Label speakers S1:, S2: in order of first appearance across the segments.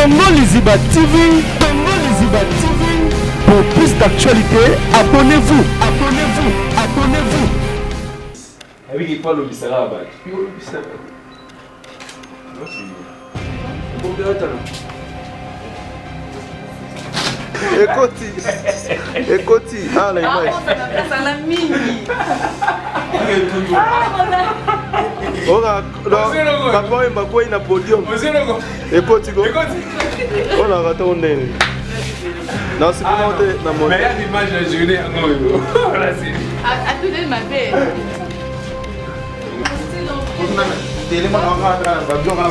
S1: Tongo Liziba TV, Tongo Liziba TV. Pour plus d'actualité, abonnez-vous, abonnez-vous, abonnez-vous.
S2: Ah oui, il parle au Bissara.
S3: Écoutez, ah la image.
S4: Ça l'a mis.
S3: On a un podium. Écoutez, on a raté un nez. Non, c'est pas dans mon.
S2: Mais il y a des images de journée à nous.
S4: Attendez ma belle.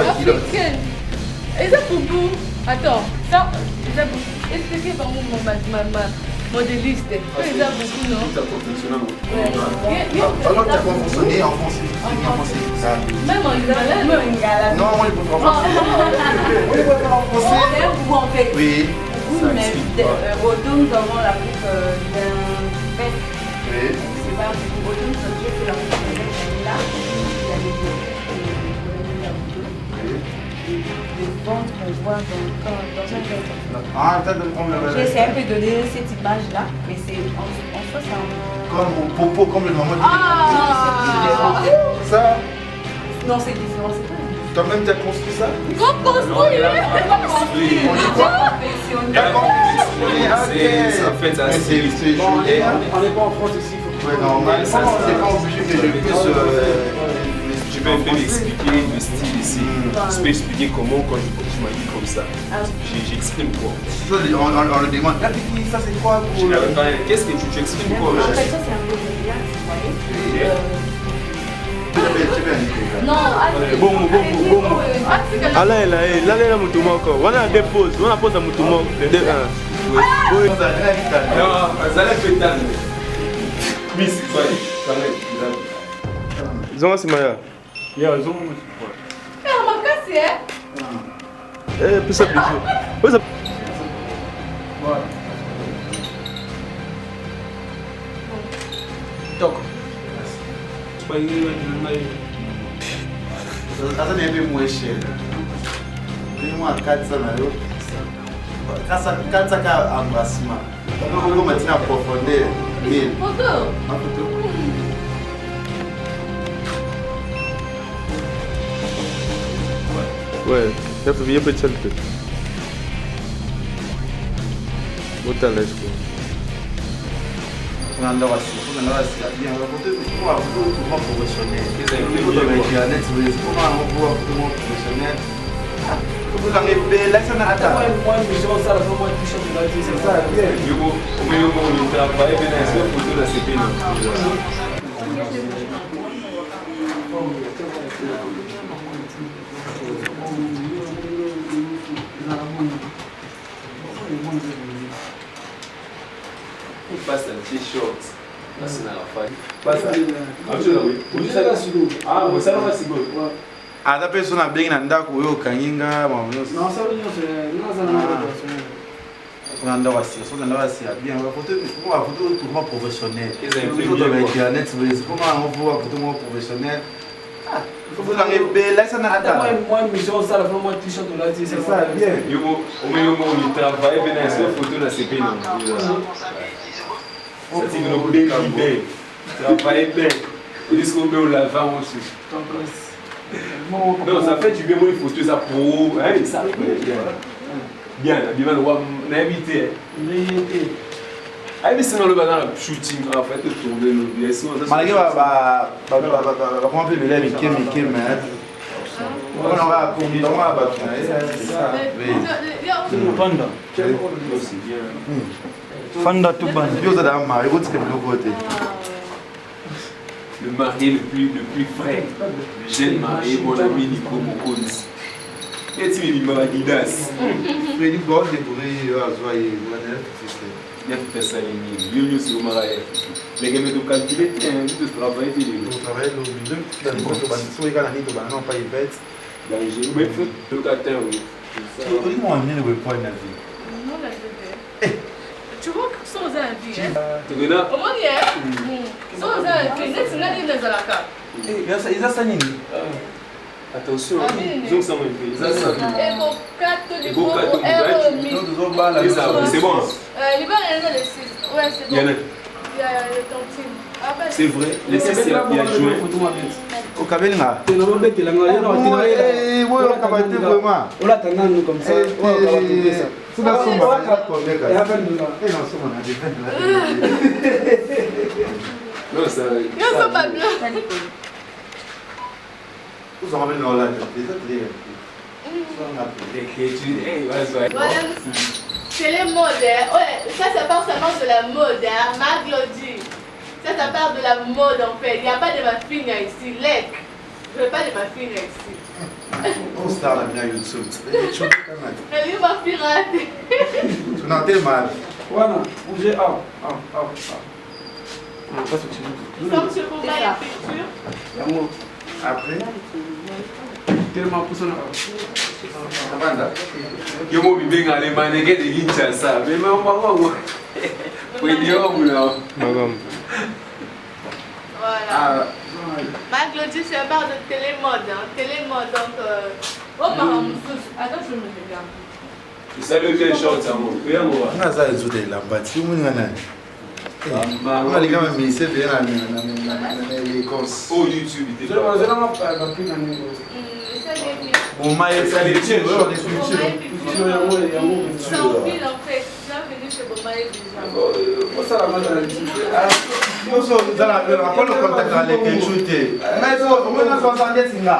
S4: Africaine. Et ça pour vous. Attends, ça, expliquez par ma modéliste. C'est ça beaucoup, non?
S2: Ça fonctionne.
S5: Alors, tu as fonctionné en français.
S4: Même en galère.
S5: Non, on est pour français. On est pour français.
S4: Vous en faites.
S5: Oui.
S4: Mais Rodon, nous avons la coupe d'un vêt.
S5: Oui.
S4: C'est pas Rodon, j'ai fait la coupe d'un vêt là. Il y a les ventre qu'on voit dans un vêt.
S5: Ah, tu as donné comme le
S4: J'essaie un peu de donner cette image-là, mais c'est en soi, c'est un...
S5: Comme au popo, comme le maman.
S4: Ah!
S5: Ça,
S4: Non, c'est différent, c'est pas...
S5: toi-même, tu as construit ça?
S4: Qu'on construit!
S5: On dit quoi?
S2: Ça fait ça.
S5: On n'est pas en France ici. Ouais, normal. C'est pas obligé que je puisse.
S2: Tu peux un peu m'expliquer le style ici. Je peux expliquer comment quand je m'habille comme ça. J'exprime quoi?
S5: On le demande. Là, ça c'est quoi pour.
S2: Qu'est-ce que tu exprimes quoi?
S4: En fait, ça, c'est un peu de là, vous voyez. Non,
S3: Allez, là, Moutoumoko. On a des pauses. On a posé à Moutoumoko.
S2: Non, ça l'a fait tant. Mais c'est pas.
S3: Ils ont assez Maya.
S2: Ils ont.
S3: Eh, plus ça, plus ça.
S2: Donc.
S5: Ça n'est pas moins cher. Dis-moi 400 euros. 400 embrassement. On va mettre en profondeur. 1000.
S4: photo.
S5: Ma photo.
S3: Ouais, il faut bien petit peu. Autant là, je crois.
S5: On a bien, on va porter pour un peu professionnel. Comment on voit pour professionnel? Vous avez fait là, ça n'a pas.
S2: Moi, je suis ça, moi, je suis là, c'est ça. On travaille bien, c'est la photo de la CP. Il passe un t-shirt. Là, c'est dans la faille. Passe ah, vous savez pas si bon.
S5: Ah, la personne a bien un daku yo kanyinga
S6: Non, ça veut dire
S5: on a bien on va photo tourment professionnel. Comment on voit photo professionnel? Ah, vous avez belle là ça n'a pas.
S6: moi, mission ça la moi t-shirt là, c'est
S5: ça bien.
S2: On travaille bien, c'est la photo de la CP. Ça dit que nous devons bien. Travailler bien. Ils disent qu'on peut la vendre aussi. Non, ça fait du bien, moi, il faut tout ça pour. Ça bien, bien, on a invité. Ah, mais c'est dans le bazar, shooting, en fait, tourner le bien.
S5: Malgré comment on peut le lire, Mickey, mais. On aura combien de temps à battre?
S6: Panda. Fanda tout ban.
S2: Le marié le plus frais, le jeune marié, mon ami Nico Mokonis. Et tu me dis, Mamadidas.
S5: Freddy Bord découvrir Azoy,
S2: Il a fait ça, il y a sur mariage. Les gars, me calculer, tu travailles, tu
S5: travailles,
S4: Tu vois que sans un vie. Comment il est? Sans un vie, c'est une année dans la carte.
S5: Il y a ça,
S2: Attention,
S4: Ah, oui,
S2: ils ont ça même fait. Ça, ça.
S4: Et
S2: Beau cadeau, c'est bon.
S4: Il va y en a les 6. Ouais, c'est bon.
S2: Il y en a.
S4: Il y a les tontines. Ah, bah,
S2: C'est vrai. Les 6, il y a joué.
S5: Au Kabelinga.
S6: Tu n'as pas bête, il a
S5: Oui, on va te vraiment.
S6: On l'a tendance comme ça. On va trouver ça.
S5: C'est pas son mari.
S6: Et après, nous là.
S5: Eh non, c'est mon ami.
S2: Non, ça.
S4: ils sont pas blancs.
S5: Vous en rappelez dans la tête.
S4: Voilà, c'est les modes. Ouais, ça parle seulement de la mode. Maglodi. Ça parle de la mode en fait. Il n'y a pas de ma fille ici. Lec. Je ne veux pas de ma fille ici.
S5: On star la bien YouTube.
S4: Elle est ma pirate.
S5: Tu n'as pas mal.
S6: Voilà, bougez. Pas ce que tu veux.
S4: Comme je vous mets la picture.
S5: Après,
S6: Tellement poussé là.
S2: Yo mo bibe ngale maneke de Kinshasa. Mais maman, oui,
S4: Voilà. Maglodi, c'est barre de télémode. Télémode, donc. Oh, maman, attends, je me regarde.
S2: c'est le quel short ça mon. Regarde moi.
S5: on a ça les autres là bas. Tu m'en as. On a les gars mais c'est bien là les courses.
S2: Oh YouTube, il
S6: Je
S2: était pas.
S6: n'ai pas pris la nuit.
S4: Ça, les
S5: On m'a ça les tirs, on est sur
S6: Tu as un mot, il y a un mot.
S4: C'est en ville en fait. Bienvenue chez Bomaye déjà.
S6: Pour ça, la main dans la nuit.
S5: Yo so dans le contact avec les chutés. Mais so on a 70 singa.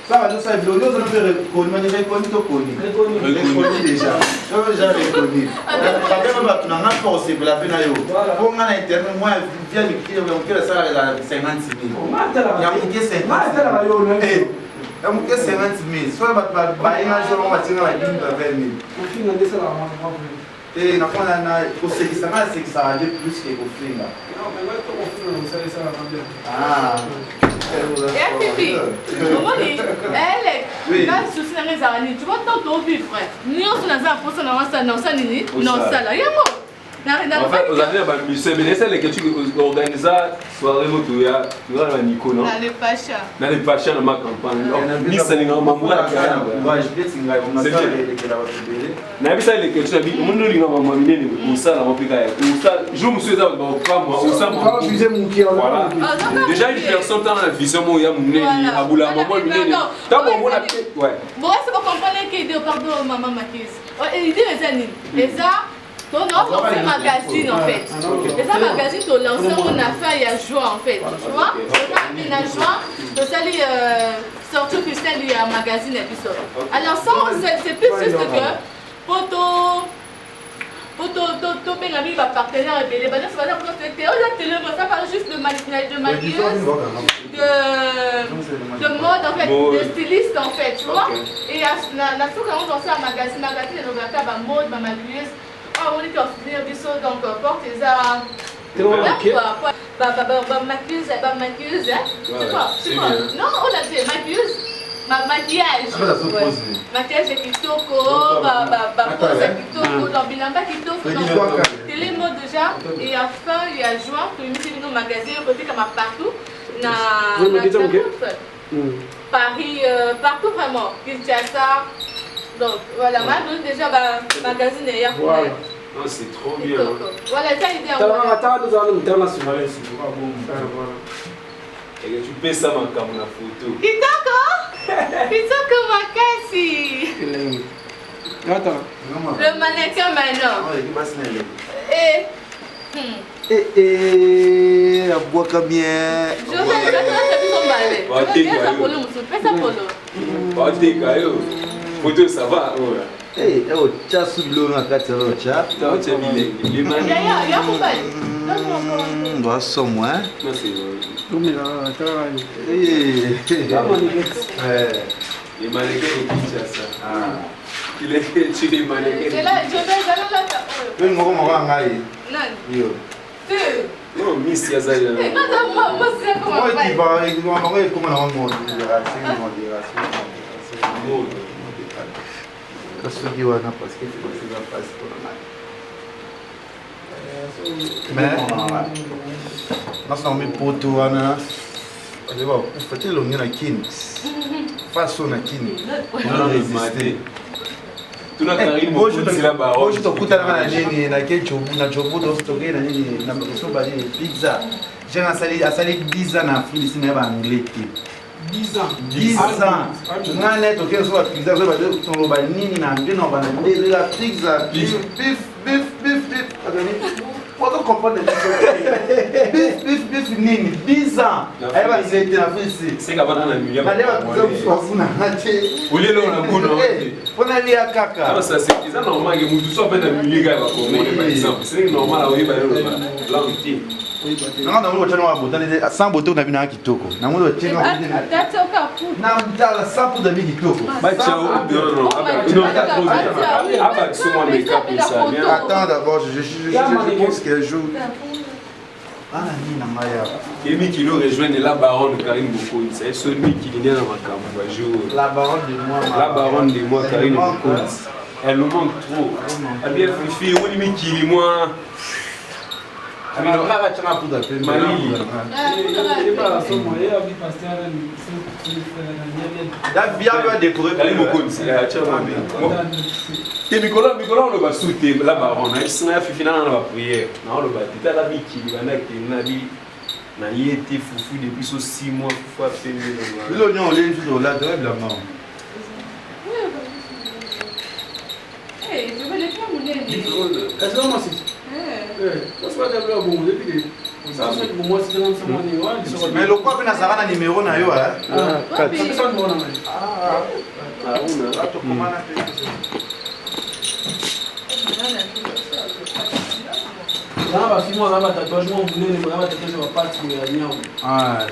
S5: Ça va nous ça vidéo nous on peut reconnaître mais déjà connu to connu. Reconnu déjà. Je veux déjà reconnu. Quand même tu n'as pas possible la peine yo. Pour on a internet moi vient de quitter on peut ça la 50 000. Il y a mon qui 50 000. Il y a mon qui 50 000. Soit va un jour on va tirer la ligne de 20 000.
S6: Au fin, on descend la main.
S5: Et na kwa na kusekisa na sekisa aje plus que kufinga.
S6: Non, mais moi, on fait ça la main.
S5: Ah.
S4: Et Pipi, comment dit elle, là, je suis dans les années. Tu vois, tant ton vie, frère. Nous, on a ça, on a ça, non, ça, nini, non, ça, là, y'a moi.
S2: En fait, aux années, mais c'est les que tu organises soirée moto, tu vois, la Nico, non?
S4: Dans les Pacha.
S2: Dans les Pacha, dans ma campagne. Ni ça, ni maman, moi,
S5: Je vais t'inga, on a ça les que la va te
S2: na bisa les que tu as dit, mon nom, maman, mine, ou ça, la mopika, ou ça, je me suis dit, pas moi, ou ça, moi. Voilà. Déjà, une personne dans la vision, moi, il y a mon nez, à boula, maman, mine. D'abord, moi, ouais.
S4: Bon, c'est pas comprendre qu'il dit, pardon, maman, ma fille. Il dit les années. Et ça, on a fait magazine en fait. Et ça, magazine, on a lancé, on a fait il y a juin en fait. Tu vois? On a juin, donc ça, il sorti officiel, il y a un magazine épisode. Alors, ça, c'est plus juste que photo. Il va partenaire et belé. Ça va dire que ça parle juste de maquilleuse, de mode en fait, de styliste en fait, tu vois. Et la tout quand on lance un magazine, on va faire ma mode, ma maquilleuse. On dit qu'on se dit ça donc porte les arts. Maquilleuse, c'est quoi? Non, on a dit maquilleuse. Maquillage. Maquillage est kitoko, pose est kitoko, l'ambilamba kitoko, télémode déjà. Et enfin, il y a juin, tout le monde au magasin, côté comme partout. Paris, partout vraiment. Kinshasa. Donc voilà, moi déjà, magazine est
S2: voilà. Non, c'est trop bien.
S4: Voilà, ça il est
S6: international.
S2: Et tu peux ça, ma caméra photo.
S4: Kitoko Makasi.
S6: Attends.
S4: Le mannequin maintenant.
S5: la boîte comme bien.
S4: Je veux bien ça pour le moussou. Fais ça pour le.
S2: Pas de cailloux. Photo, ça va.
S5: Eh, oh, tu sous l'eau dans la carte, tu as.
S2: Tu as il est magnifique.
S4: Il y a un peu.
S5: On doit sommer.
S2: Non, c'est
S6: Comme il a
S2: les mannequins de Kinshasa. Il est tu es mannequin.
S4: C'est là, je vais
S5: Oui, moi,
S4: non.
S2: Non, Miss Yazaya.
S4: Moi, c'est comment
S5: moi,
S4: on
S5: il va comment on monte. Parce que tu vas parce que tu vas passer pour le mais, nós não me puto, Ana. ufatile longe na kini façon na kini on résister oyo tokutanaka na nini nake na jobudo tokei na nini na kosoba nini pizza jean asali 10 ans na afrique isina ya baanglais te 10 ans ngane tokei kosoba pizza toloba nini na anglais na bana ndelela pizza bif Pode comprendre bif nini 10 ans aí vai ser na frente
S2: sem acabar na minha
S5: mas leva tudo na nate
S2: o lelo na kuna
S5: pode ali a caca
S2: alors ça c'est ça normal que muito só pena miliga va como par exemple c'est normal aí vai lá o time
S5: não não tena wa botana sans boto na bina kitoko na mundo tena na mtala sapo da bina kitoko
S2: mas tchau não aba suma make up ça
S5: attends d'abord je pense qu'elle joue ah ni na maya
S2: Emi qui nous rejoint la baronne Karine Bokoni c'est celui qui vient dans ma campagne jour
S5: la baronne de moi
S2: Karine Bokoni elle nous manque trop a bien fifi on lui qui moi
S5: Agora vai tirar tudo aqui. Da viagem vai decorer.
S2: Ali mo konsi. Te Nicolas on va souter la baronne. Elle s'en a fait finalement la prière. Na on va tita la biki bana ki na bi na yete fufu depuis so 6 mois fufu a fait.
S5: Le lion les jours là de la mort.
S4: Eh, je vais les faire mon nez.
S6: Qu'est-ce que c'est?
S5: Mais le quoi na sara na numéro na yo hein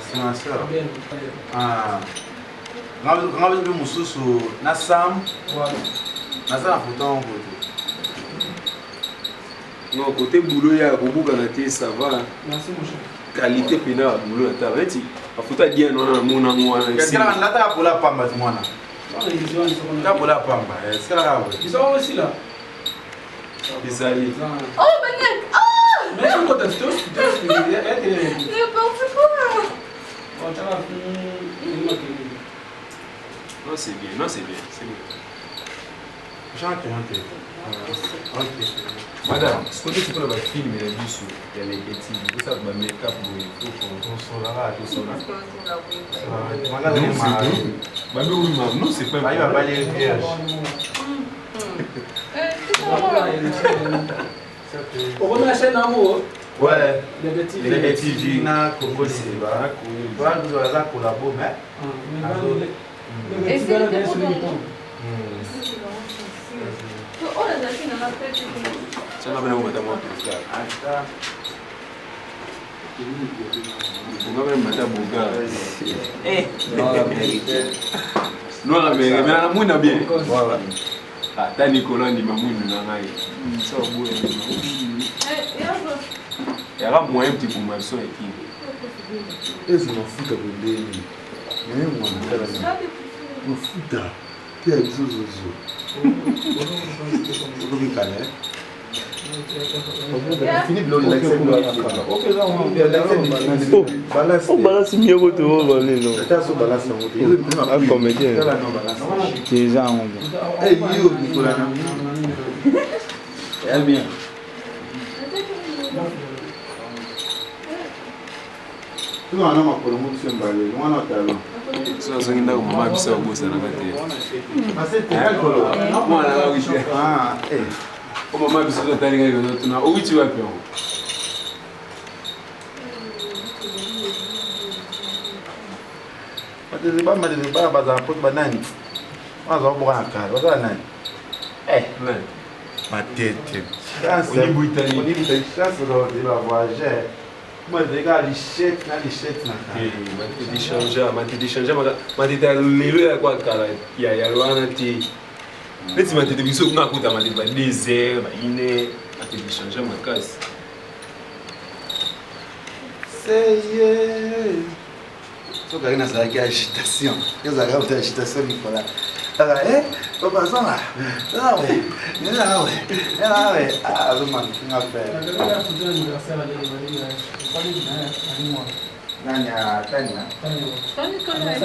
S5: c'est ma soeur ngabe mususu na sam na ça pourtant
S2: non côté boulot ya kobuka na te ça va
S6: merci mon cher
S2: qualité pena boulot na ta veti afuta dia non na mona mwana
S5: si kana ndata pour la pamba mwana ta pour la pamba est-ce que là
S6: ils sont aussi là
S2: bizali
S4: Oh, Benek! Ah!
S6: mais quand tu es
S4: N'importe quoi!
S2: non c'est bien c'est bien
S5: Chante. Ok.
S2: Madame, ce que tu peux avoir film et la bisu, il y a les petits, tout ça, ma make-up, il faut qu'on soit là, tout ça. Non, c'est pas
S5: il va balayer le vierge.
S6: On remet la chaîne d'amour.
S5: Ouais.
S6: Les
S5: petits vina, Congo, c'est pas. Voilà, vous avez un collabo, mais.
S4: Et c'est le dépôt. Oh là là, tu n'as pas fait
S2: ça n'a pas l'air de moi pour ça. On va même mettre Boga. Eh, non la mère, mais la mouine a bien. Voilà. Ah, t'as Nicolas ni ma mouine n'a rien. Ça au bout. Il y a moyen petit pour ma soeur et qui.
S5: Et c'est mon foot à bébé. Mais moi, mon foot à. Qui a dit ça?
S3: O balance mieux que tu vas voler non. Ah comédien. Déjà on va.
S5: Eh yo Nicolas.
S2: Eh bien.
S5: Tu vas na makolo mo tsembale, mwana talo.
S2: So zingina mama bisa ubusa na kati.
S5: Masete yakolo.
S2: Mwana wa wishi.
S5: Ah, eh.
S2: O mama bisa zo tali ngayo tuna o wichi wapi ho.
S5: Madele ba za pot banani. Waza obora kala, waza nani?
S2: Man.
S5: Ma tête.
S2: On est Britainique.
S5: On est Britainique, chance de la voyager. Moi, je regarde les chèques, na.
S2: Mati changer, mati ta lelo ya kwa kala ya lwana ti. Leti mati de biso kuna kuta mati ba 2 heures, ba 1 heure, mati de changer ma casse.
S5: C'est so quand na ça qui agitation. Qu'est-ce que ça agitation Nicolas? Alors, papa ça là. Ah ouais. Ah, le man, on a fait. Nanya, Tania.
S4: Tony Nicolas.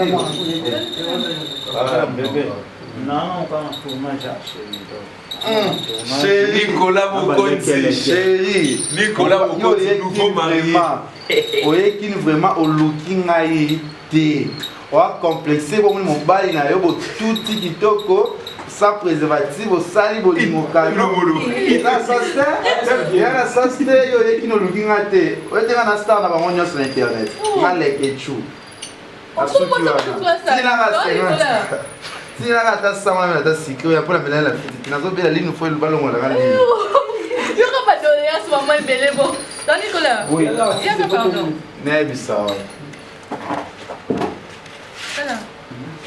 S3: Ah, bébé. Non, pas un tournage à
S5: Chérie.
S2: Nicolas Mokonzi.
S5: Chérie.
S2: Nicolas Mokonzi, nouveau marié.
S5: Oye, qui vraiment au looking aïté. Oa complexé, bon, mon bali na yo, tout kitoko. Sans préservatif, au sali, au limokano. Il y a un sasté, il y a qui nous looking at it. Où est-ce qu'on a star dans mon sur internet? Malek et chou. Si la gata sama na ta sikio ya pona mbele la fiti nazo bela lino foi lubalo ngona kana lino
S4: yo ka ba dole ya so mama mbele bo Tony Nicolas
S5: oui
S4: ya ka pardon
S5: ne bisa
S4: voilà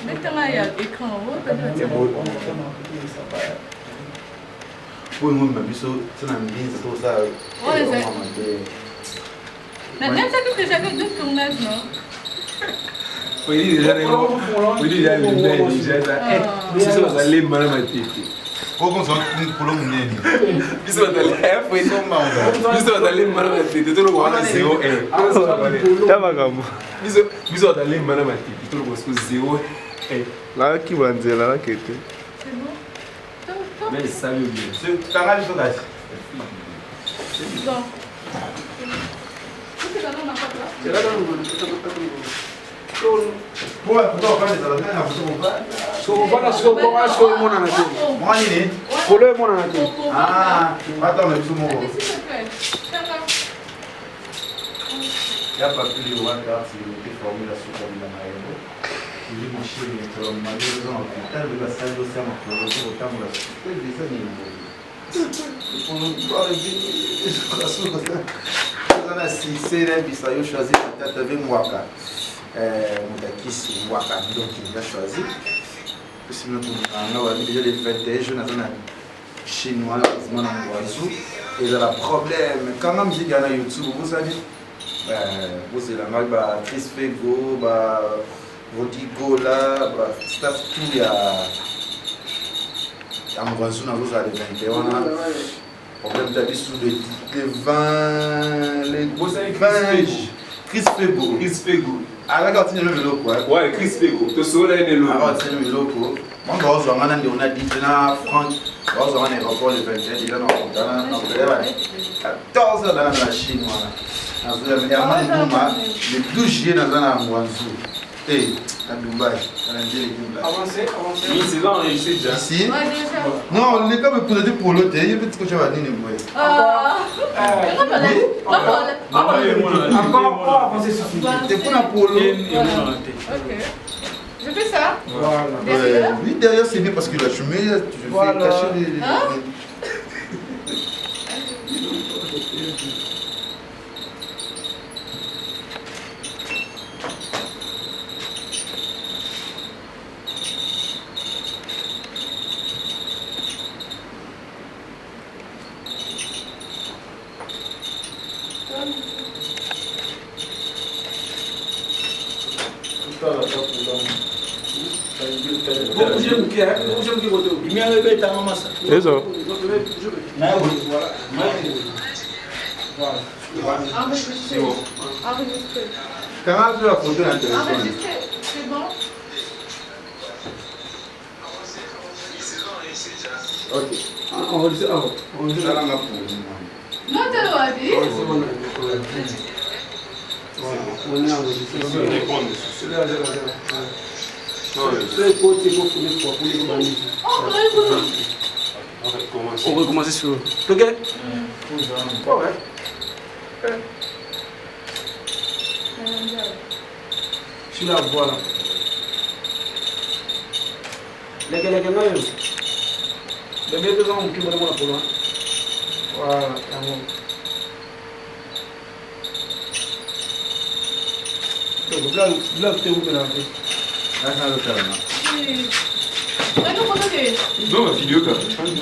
S4: maintenant il y a écran
S5: oui moi mabiso tena mbinza to ça
S4: mais même ça que j'avais deux tournages non.
S2: Oui, déjà, c'est ça, ça l'est mal matériel.
S5: Pourquoi on s'en pour le monde?
S2: Ils sont allés, ils sont allés mal matériel. Tout le monde a 0 ils sont allés mal matériel. Tout le monde a 0
S3: là qui va dire là qui était.
S4: C'est bon.
S2: Mais ça veut bien.
S5: C'est pas mal, ça.
S4: Bon. C'est là
S5: Boa, puto, faz isso, né? Na foto boa.
S6: So bana so ko aso mo na nato.
S5: Mani ni?
S6: Polo mo na nato.
S5: Ah, attends, mais tu m'as. Ya papili waka si ni formula super bila maembo. Ili mshiri ni kwa maelezo na hospitali bila sando sema kwa sababu tamu la. Hivi sasa ni ngoni. Si c'est bisa yo choisir peut-être avec mwaka. Moudakis Waka, donc il a choisi. Sinon, on a déjà les fêtes jeunes chinois, et il y a un problème. Quand on dit qu'il y a YouTube, vous savez, vous avez la marque Chris Fego, Rodigo, staff tout, il y a un voisin, vous avez 21 problème d'habitude les 20, les 20. Chris Fego.
S2: Chris Fego.
S5: Ah, là, quand tu es le vélo, quoi.
S2: Ouais, Chris Fego. Tu sais, là, il est là.
S5: Ah, tu es le vélo, quoi. Moi, quand on a dit, Franck, quand on a un aéroport le 21, il est dans le 14 heures dans la Chine, le 12 juillet dans un Wanzhou. Et à Dubaï,
S6: Avancez.
S2: Oui, c'est là, on réussit déjà.
S5: Ici? Non, les gars me posent des polos, il y a petit coach à venir.
S6: Encore avancer sur
S5: C'est pour un polo.
S4: Ok. Je fais ça.
S6: Voilà.
S5: Oui, derrière c'est bien parce qu'il a chumé, tu fais cacher les.
S3: C'est ça.
S4: Enregistré.
S5: Quand tu as la photo intéressante.
S4: Enregistré. C'est bon.
S5: Ok.
S6: On dit
S5: Ça là,
S4: Non, tu l'as dit.
S6: on est enregistré. On va recommencer sur. Ok? Sur la voie là. Les gars, les bébés ont qui vont pour moi. Voilà, là, tu es où là?
S2: Non, ma vidéo quand même.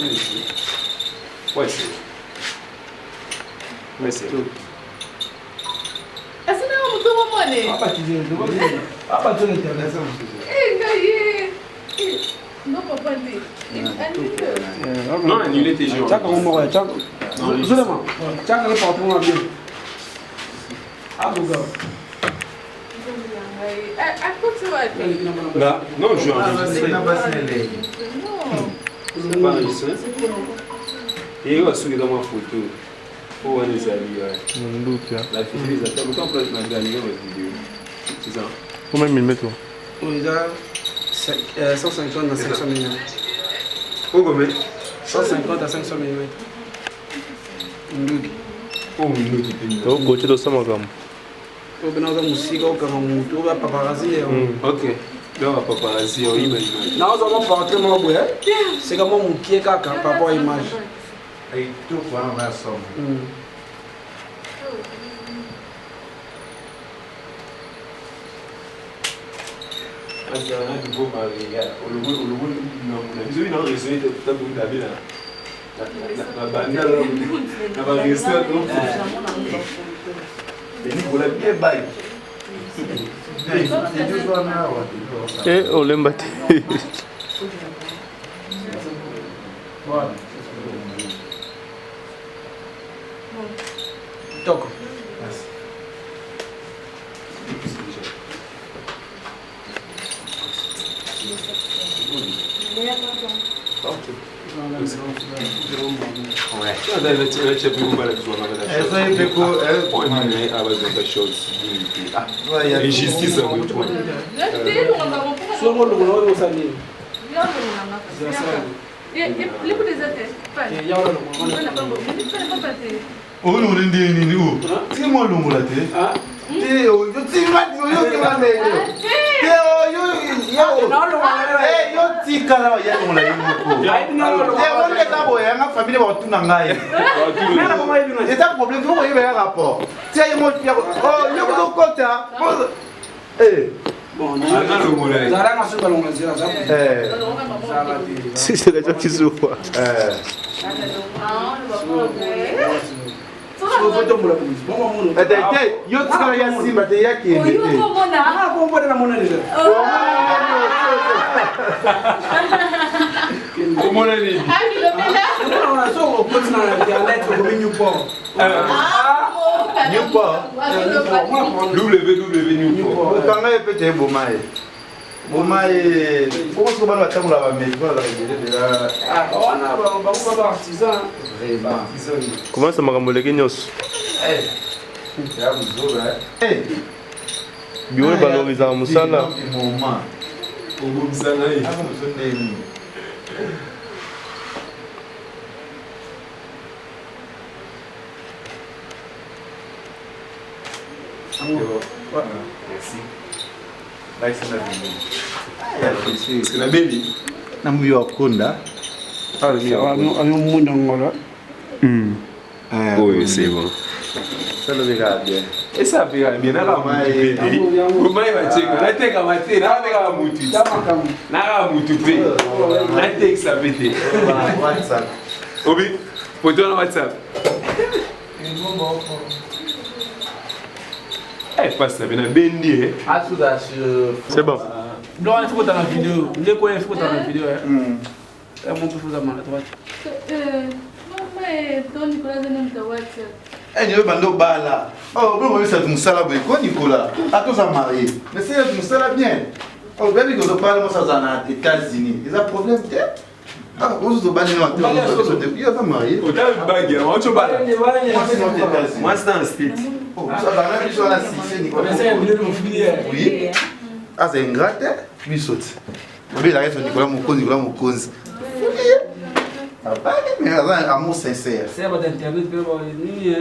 S2: Ouais, c'est. Ouais, c'est.
S4: Est-ce que tu as un peu
S6: À partir de l'internet.
S4: non, papa,
S2: Non, annulé tes jeux.
S6: Tiens, comment on va faire? Seulement. Tiens, on va bien. Ah, mon gars.
S2: Là, non, je vais enregistrer.
S5: Non.
S2: C'est pas enregistré. Et il va se dans ma photo. Pour voir les amis. La fille des attaques. Pourquoi on peut réaliser votre vidéo? C'est ça.
S3: Combien de millimètres?
S6: On est à 150 à 500 mm.
S2: Combien?
S6: 150 à 500 mm. Ndugi.
S2: Oh, nous qui tenons.
S3: Donc, côté de ça, madame.
S6: On va dans musique, on va paparazzi.
S2: Ok. Là, on va paparazzi. On imagine.
S6: Non, on va pas rentrer mon bout. C'est comme mon pied par rapport à l'image.
S5: Et tout va en somme.
S2: C'est un nouveau mari. On le voit résonné de tout à l'heure. La bannière, la va rester à ton
S5: Et nous, on l'a bien baillé.
S3: Et on l'aime battre.
S6: Donc.
S2: Et justice à votre point.
S3: Si c'est les gens qui se voient.
S2: Comment on est?
S3: Comment ça m'a ramolé Nyos? Bio valorise à Moussala.
S5: Merci.
S2: C'est la belle.
S5: Namu yo kunda.
S2: Oui, c'est bon.
S5: Ça le verra bien.
S2: Et ça verra bien. Comment il va dire? La tête à ma tête, la tête à moutu. La moutu fait. La tête ça pété.
S5: WhatsApp.
S2: Obi, pour toi dans WhatsApp. Eh, passe ça bien bendi.
S3: C'est bon.
S6: Non, il faut dans la vidéo. Il faut dans la vidéo. Mon peu à ma droite.
S5: Eh, je vais bando bala. Oh, vous ça nous sala quoi Nicolas? Attends ça marié. Mais c'est nous sala bien. Oh, baby que je parle moi ça dans les États-Unis. Ils ont problème peut-être. Ah, vous vous balayez dans il a pas marié.
S2: On t'a bague, on te balle. Moi c'est dans le state.
S5: Oh, ça va même sur la 6 Nicolas. Oui. Ah, c'est ingrate. Oui, saute. Mais la reste Nicolas Mokonzi. Ah, pas mais un amour sincère.
S6: C'est pas d'internet, ni ni.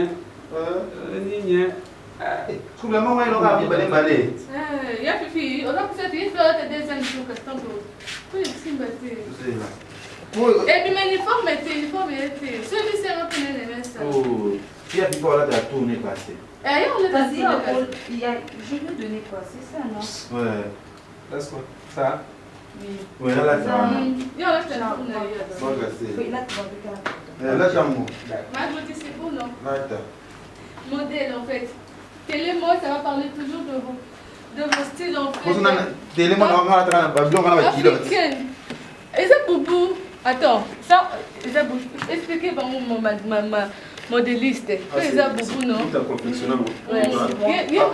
S5: Tout le monde il aura balé.
S4: Il y a fifi, on a que ça fait faire des deuxième que tant que. Oui, c'est battu. Et puis l'uniforme était. Celui-ci est rempli de messages.
S5: Oh, qui a dit quoi là de la tournée passée?
S4: Et on l'a dit.
S7: Je lui ai donné quoi, c'est ça, non?
S5: Ouais.
S2: Là c'est quoi? Ça?
S5: Oui, là ça.
S4: Il y a acheté la tournée.
S7: Oui, là tu vas
S5: Là j'aime.
S4: Margot, c'est bon, non?
S5: Là.
S4: Modèle en fait. Télémon, ça va parler toujours de vos styles en fait.
S5: Télémon, on va
S4: africaine. Et ça, Boubou. Attends, ça, expliquez par ma Modéliste. Les a beaucoup, non?
S2: Tu as confectionné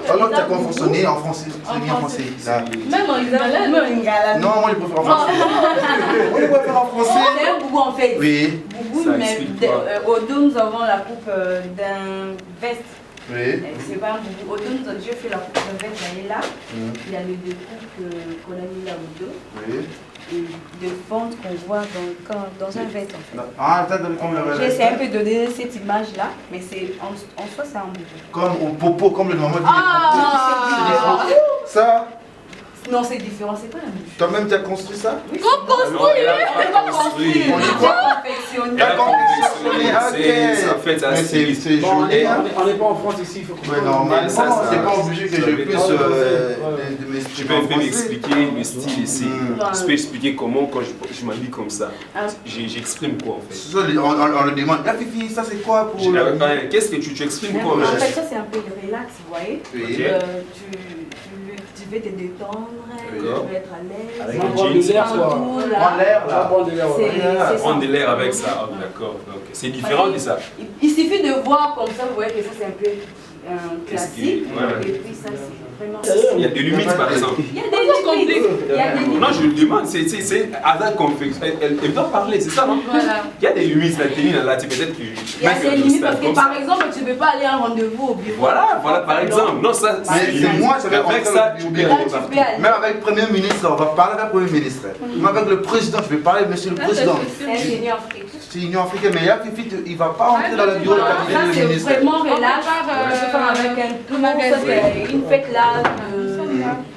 S5: Alors, tu as confectionné en français. C'est bien en français.
S4: Même en lingala.
S5: Non, moi, je préfère en français. Moi, je préfère en français.
S7: C'est un boubou en fait.
S5: Oui.
S7: Boubou, mais au dos, nous avons la coupe d'un veste.
S5: Oui.
S7: C'est pas un boubou. Au dos, je fais la coupe d'un veste, elle est là. Il y a les deux coupes qu'on a mis là au dos.
S5: Oui.
S7: Et de fente qu'on voit dans un veste en fait.
S5: Ah, t'as donné comme le
S7: J'essaie un peu de donner cette image là, mais en soi c'est un boubou.
S5: Comme au popo, comme le maman dit.
S7: Ah,
S5: ça.
S7: non, c'est différent, c'est pas la même chose.
S5: Toi-même, tu as construit ça?
S7: Oui,
S2: On l'a construit.
S5: On dit quoi?
S7: confectionné.
S5: T'as confectionné,
S2: en fait,
S5: mais c'est
S6: Bon,
S5: joli.
S6: on n'est pas en France ici, il faut
S5: Mais normalement, c'est pas obligé que je puisse
S2: Je peux un peu m'expliquer le style ici. Je peux expliquer comment, quand je m'habille comme ça. J'exprime quoi en fait.
S5: On le demande. La Fifi, ça c'est quoi pour.
S2: Qu'est-ce que tu exprimes quoi?
S7: En fait, ça c'est un peu relax, vous voyez.
S5: Oui.
S7: Tu veux te détendre, tu
S2: D'accord.
S7: veux être à l'aise.
S2: Avec
S6: On
S2: un
S6: prend
S2: jeans.
S6: de l'air, quoi.
S5: Prends l'air là.
S6: On prend de l'air, ouais.
S7: C'est ça.
S2: Prendre de l'air avec ça. Oh, d'accord. Ok. C'est différent de ça.
S7: Il suffit de voir comme ça, vous voyez que ça c'est un peu classique.
S2: Ouais.
S7: Et puis ça c'est vraiment.
S2: Il y a des limites par exemple.
S7: Il y a des limites. Il y a des limites.
S2: Non, je le demande, c'est Ada Confection. Elle doit parler, c'est ça, non?
S4: Voilà.
S2: Il y a des limites, la tenue là, tu peut-être que.
S7: Il y a des limites parce que par exemple, tu ne peux pas aller à un rendez-vous au bureau.
S2: Voilà, par exemple. Non, ça,
S5: C'est moi, ça va
S2: avec ça, tu peux
S7: Là,
S2: aller
S7: tu
S2: partout.
S7: peux aller.
S5: Même avec le Premier ministre, on va parler avec le Premier ministre. Même avec le président, je vais parler, monsieur le président.
S7: C'est un génie africain.
S5: C'est l'Union africaine, mais il y a Fifi, il ne va pas entrer dans le bureau du
S7: Ça
S5: cabinet du
S7: c'est
S5: ministre.
S7: vraiment relax. Je fais avec un tout c'est une fête là.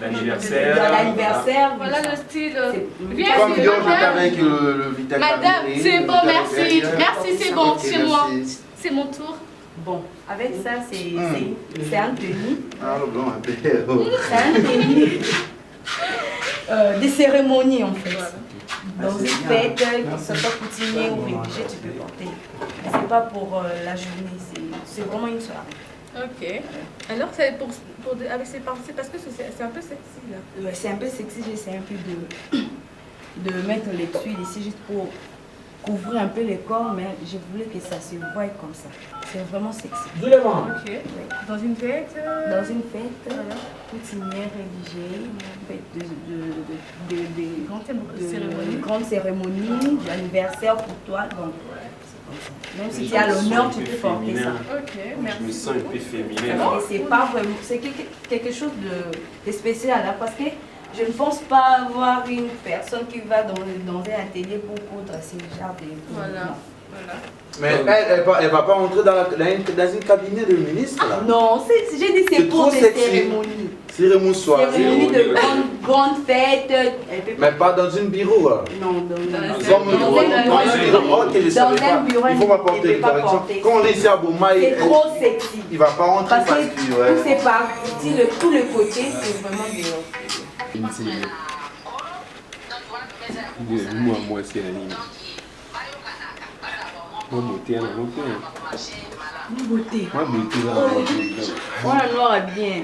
S2: L'anniversaire.
S7: L'anniversaire.
S4: Voilà le style.
S7: C'est-
S4: Viens,
S5: Comme
S4: c'est
S5: Georges
S4: madame.
S5: avec le Vital
S4: Madame,
S5: Cabré,
S4: c'est
S5: le
S4: bon,
S5: Vital
S4: merci.
S5: Cabré.
S4: Merci, c'est bon,
S5: Ok,
S4: c'est moi.
S5: merci.
S4: C'est mon tour.
S7: Bon, avec ça, c'est un tenue.
S5: Ah, le blanc, un peu.
S7: C'est un tenue des cérémonies en fait. Dans une fête, que ce soit coutumier ou rédigé, tu peux porter. Mais c'est pas pour la journée, c'est vraiment une soirée.
S4: Ok. Alors, c'est avec ses parents, c'est parce que c'est un peu sexy là.
S7: Ouais, c'est un peu sexy, j'essaie un peu de mettre les tuiles ici juste pour couvrir un peu les corps, mais je voulais que ça se voie comme ça. C'est vraiment sexy.
S4: Ok. Dans une fête.
S7: Dans une fête, coutumière, rédigée, fête de grandes cérémonies, d'anniversaire pour toi. Donc, même si tu as l'honneur, tu peux porter ça.
S4: Ok,
S2: Je
S4: merci.
S2: me sens un peu féminin.
S7: Et c'est pas vraiment, c'est quelque chose de spécial là, parce que je ne pense pas avoir une personne qui va dans un atelier pour coudre ce genre de.
S4: Voilà.
S7: Non.
S4: Voilà.
S5: Mais elle va pas entrer dans une cabinet de ministre là.
S7: Non, j'ai dit c'est
S5: C'est
S7: pour
S5: trop
S7: des
S5: sexy.
S7: cérémonies.
S5: Cérémonie soirée.
S7: Cérémonie de grandes fêtes. Elle peut
S5: Mais pas dans une bureau là.
S7: Non,
S5: Comme
S7: dans un bureau.
S5: ok, je savais pas. Il faut m'apporter par exemple. Quand on est ici à Boumaï,
S7: C'est trop sexy.
S5: il va pas rentrer
S7: Parce
S5: parce
S7: que
S5: que
S7: tous
S5: ouais.
S7: ces parties, tout le côté, c'est vraiment bien.
S2: Moi, c'est la ligne. Moi, beauté, là, non plus.
S7: Beauté.
S2: Moi, beauté, là.
S7: Moi, la noire est bien.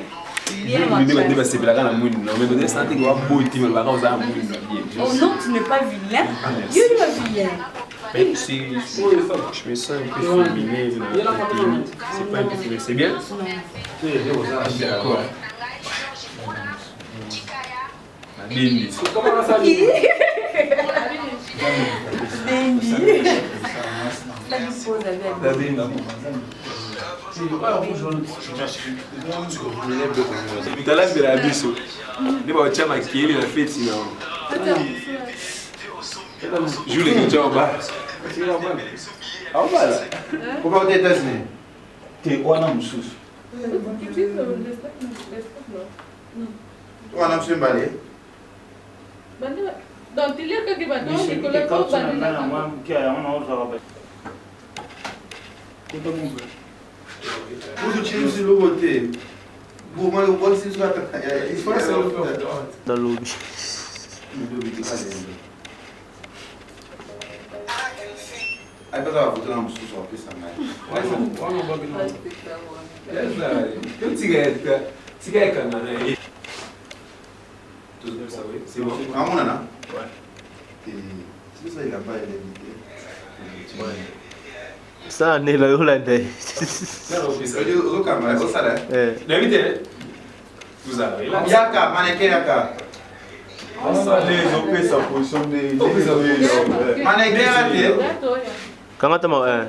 S7: Bien
S2: Mimi va se plaquer dans la mouine. Non, mais vous sentez qu'il va beauté, mais il va pas usar la mouine.
S7: Oh non, tu n'es pas vilain.
S2: merci.
S7: Tu n'es pas vilain.
S2: Mais je me sens un peu féminin. C'est pas un peu féminin. C'est bien? D'accord. La Bindi.
S6: Comment ça dit?
S7: Bendy. Ça nous pose avec.
S2: Mtaala mbele biso nde baotya makeli na feti na jule kichwa ba aobala
S5: Pourquoi on est États-Unis?
S1: Te wana mosusu.
S5: On a monsieur Mbalé.
S4: Donc, tu lis que tu vas dans les collègues au
S5: Pour utiliser le côté. Pour moi, le bon c'est soit il faut ça
S3: Dans l'objet.
S5: Aí para dar volta na música só pensa mais.
S2: tigeka ngana tudo sabe c'est bon
S5: Ah mon nana.
S2: ouais
S5: Et c'est ça il a pas il est. Ouais.
S3: Ça, on est là, Hollandais.
S2: Vous avez là.
S5: Yaka, mannequin Yaka. Mannequin.
S3: Comment tu m'as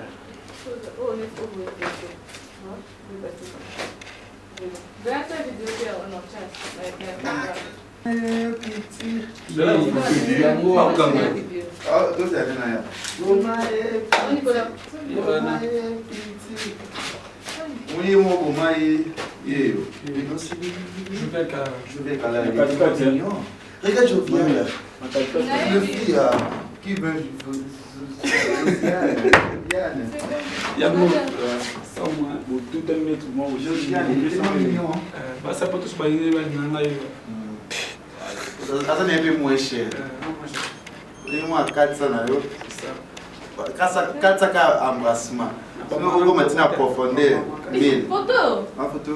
S5: Regarde, je viens là. Le fille qui veut.
S6: Il y a beaucoup. Ça, moi, tout un mètre, moi, je viens. Ça peut tous bailler,
S5: ça n'est pas moins cher. Moi, 400 euros. 400 embrassement. On va mettre en profondeur.
S4: Photo.
S5: Ma photo.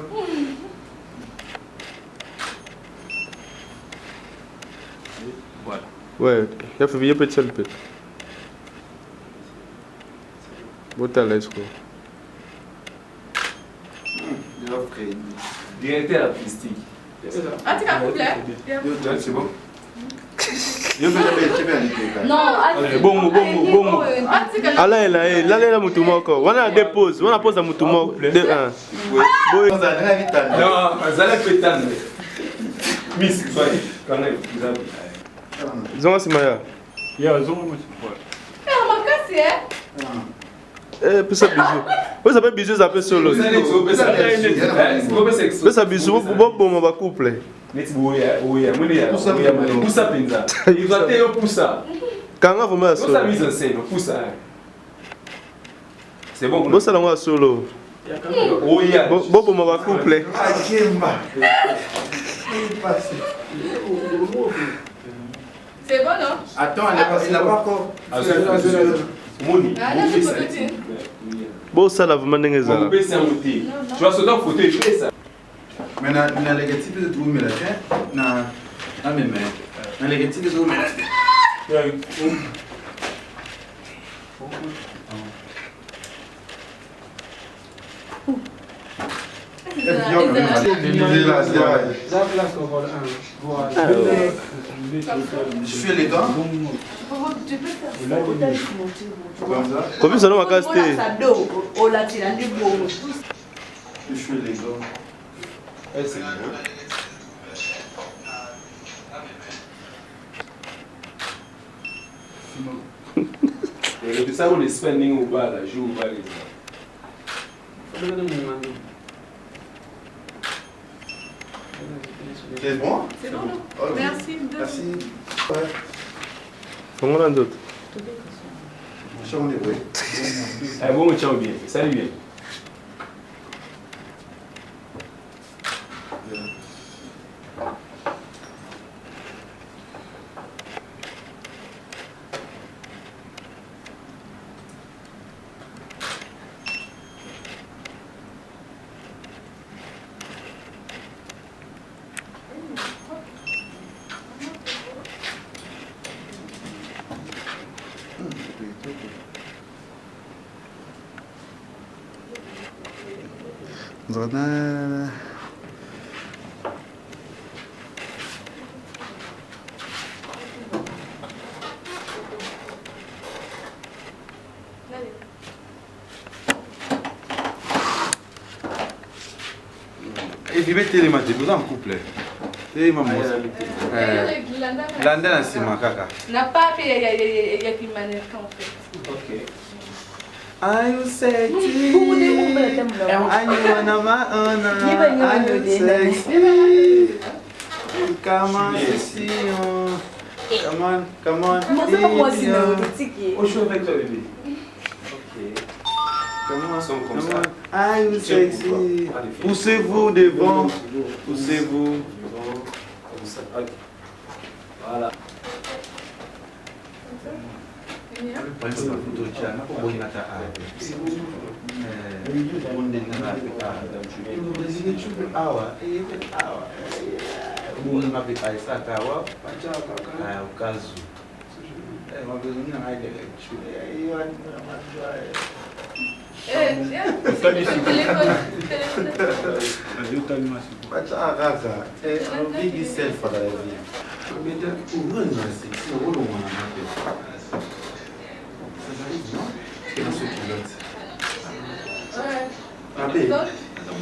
S2: Voilà.
S3: Ouais, il faut bien petit peu. Bota là, est-ce que
S2: Directeur artistique.
S4: Ah, tu vas couper?
S2: C'est bon?
S3: Bon. Allez, là, Moutoumoko. On a des pauses. On a pause à Moutoumoko.
S2: Non, vous allez pétane. Miss, soyez. Quand même, vous avez.
S3: Zonga Simaya. Pesa bisou. Vous savez bisou ça peut solo. Pesa bisou bon va couple.
S2: Poussa penza. Il va te poussa.
S3: Kanga voma solo.
S2: Poussa mise en scène, poussa. C'est bon.
S3: Bon ça là solo. Bon va couple.
S4: C'est bon, non?
S5: Attends, il n'a pas encore.
S3: Bon ça là vraiment ndenge za.
S2: Tu vas sauter en photo et fais ça.
S5: Mais na les types de tout mais là na même na les types de tout mais là. Je fais les gants.
S3: Comme ça non va caster.
S5: Je fais les gants.
S2: C'est bon. Et ça on est spending au bas là, joue au bas les
S5: C'est bon?
S4: C'est bon, non? Merci.
S5: Merci.
S3: Comment on a d'autres?
S2: Ah bon, tiens bien. Salut bien.
S5: Zona. Et puis mettez les matins, vous en couple. Et maman. Landa c'est ma kaka.
S4: N'a pas fait il y a qui mannequin en fait.
S2: OK.
S5: Are you sexy? Are you Are you sexy? Come on, sexy. Come on.
S2: Oh, je suis avec toi, bébé. OK. Comme ça.
S5: Are you sexy? Poussez-vous devant. Poussez-vous.
S2: Comme ça. OK. Voilà.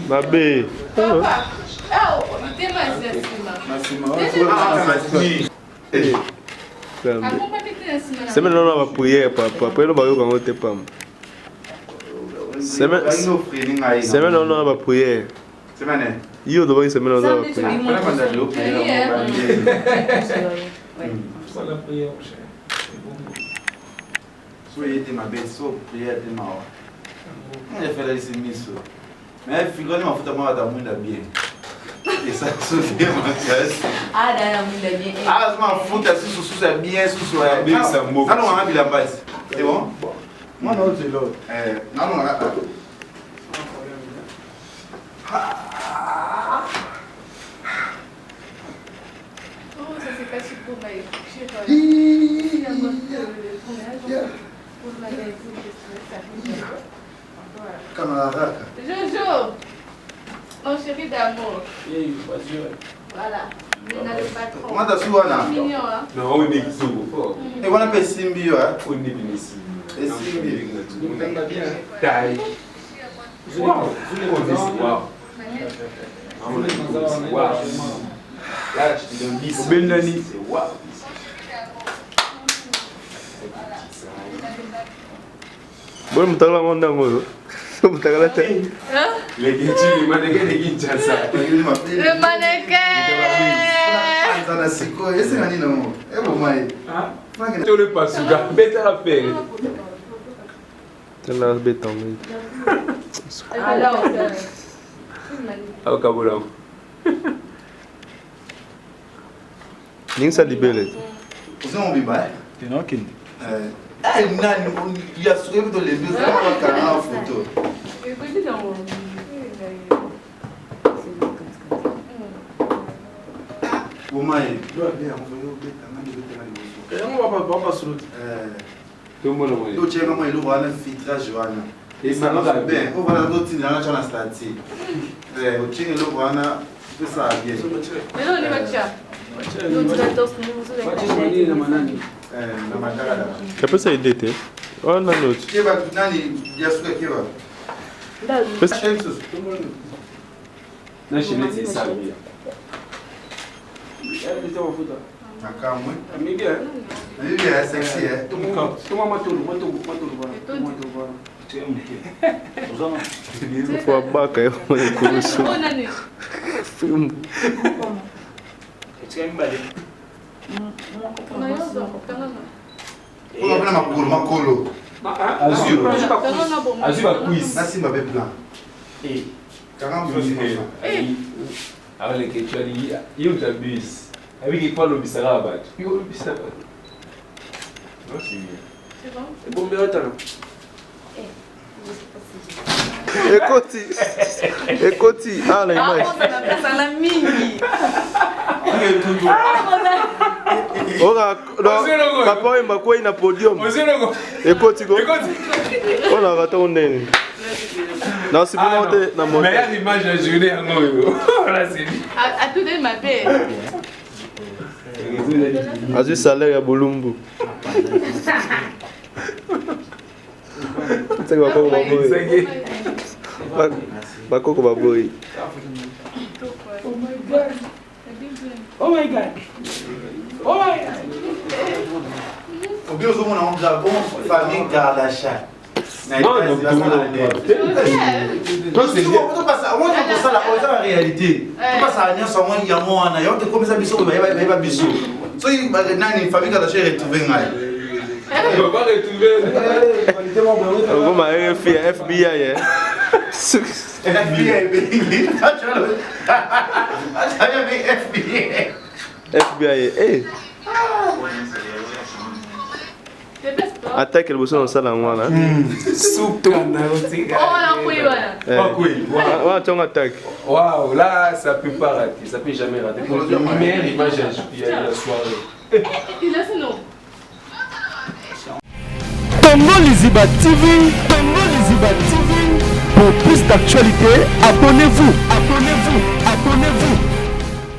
S3: Babé. Semaine on va prier papa. Après on va aller au Tepam. Semaine on va prier.
S5: Semaine.
S3: Yo devant une semaine on va prier.
S6: Ça la prière.
S5: Soyez ma belle, so prière de ma. On a fait la sémise. Mais figurez moi faut moi dans monde bien. Et ça c'est bien m'intéresse.
S7: Ah dans monde bien.
S5: Ah je m'en fous sous c'est bien sous ouais.
S2: Bien ça mot.
S5: Ah non on a mis la base. C'est bon? Moi non c'est l'autre. Non non là.
S4: Oh ça c'est pas super pour
S5: Camarade.
S4: Jojo, mon chéri d'amour. Voilà. Il n'a le patron.
S5: Comment t'as su Wana?
S4: Mignon, hein?
S2: Non, on est fort.
S5: Et on appelle Simbi, hein?
S2: On est bien ici.
S5: Et Simbi.
S2: Taille. Wow. Wow. Là, je te donne 10. Wow.
S3: Bon mutala ngonda ngoyo. Mutala te.
S2: Les guettis, les mannequins, les guettis, ça.
S4: Le mannequin!
S5: Sana siko, ese nani no? Ebo mai.
S2: Tu le passes, tu as bête à la faire.
S3: C'est la béton.
S4: Alors,
S2: Au Kabolam.
S3: Ning sa libele.
S5: Uzo mbimba.
S6: Tena okende.
S5: Nani il y a soulevé dans les deux en photo.
S4: écoutez dans mon.
S5: Omai.
S6: On va pas sur l'autre.
S2: Tout le monde est
S5: Do chenga moi ilu wana filtrage wana. Et ça va bien. On va la d'autres dans la chana stati. O chenga ilu wana ça bien.
S4: Mais non, on y va déjà.
S5: Na madara.
S3: Après ça il était. Oh non l'autre.
S5: Keba nani yasuka keba.
S2: Non, je ne sais pas.
S5: Nakamwe.
S6: Amiga.
S5: Bibi est sexy hein.
S6: Toma matulu.
S3: Faut abaca eu começou.
S4: Bonne année.
S3: Filme.
S5: On va prendre makolo.
S2: Azul va quiz.
S5: Na simba be plan. Kanga mfisi.
S2: Avec les questions, il y a un bus. Avec qui parle au bisara abat. Il y a un bisara abat. Non, c'est bien.
S4: C'est bon?
S6: C'est bon, mais attends.
S3: Ekoti. Ah la image. Ora papa imba kwa ina podium. Ekoti go. Ona gata ondeni. Non, c'est bon monter na monter.
S2: Meilleure image de journée en haut. Voilà, c'est bien.
S4: À tout de ma belle.
S3: Azu salaire ya Bolumbu. C'est quoi comme baboy? Bakoko baboy.
S6: Oh my god. Oh my god.
S5: Obi ozomona on Gabon famille Kardashian.
S2: Non, non, toi c'est bien.
S5: On passe à moi on ça la réalité. On passe à Alliance en moi ya moi na yo te comme ça biso ba biso. So il ba nani famille Kardashian retrouver ngai.
S2: On va pas retrouver.
S3: On va RFI FBI.
S5: FBI baby.
S3: FBI. Eh. Attaque le bousson dans ça là moi là.
S2: Soupe na
S4: Oh, la couille, voilà.
S2: Pas quoi.
S3: Ouais, tu attaque.
S2: Waouh, là ça peut pas rater, ça peut jamais rater. La meilleure image de la soirée.
S4: Il a ce nom.
S1: Tongo Liziba TV, Tongo Liziba TV. Pour plus d'actualités, abonnez-vous.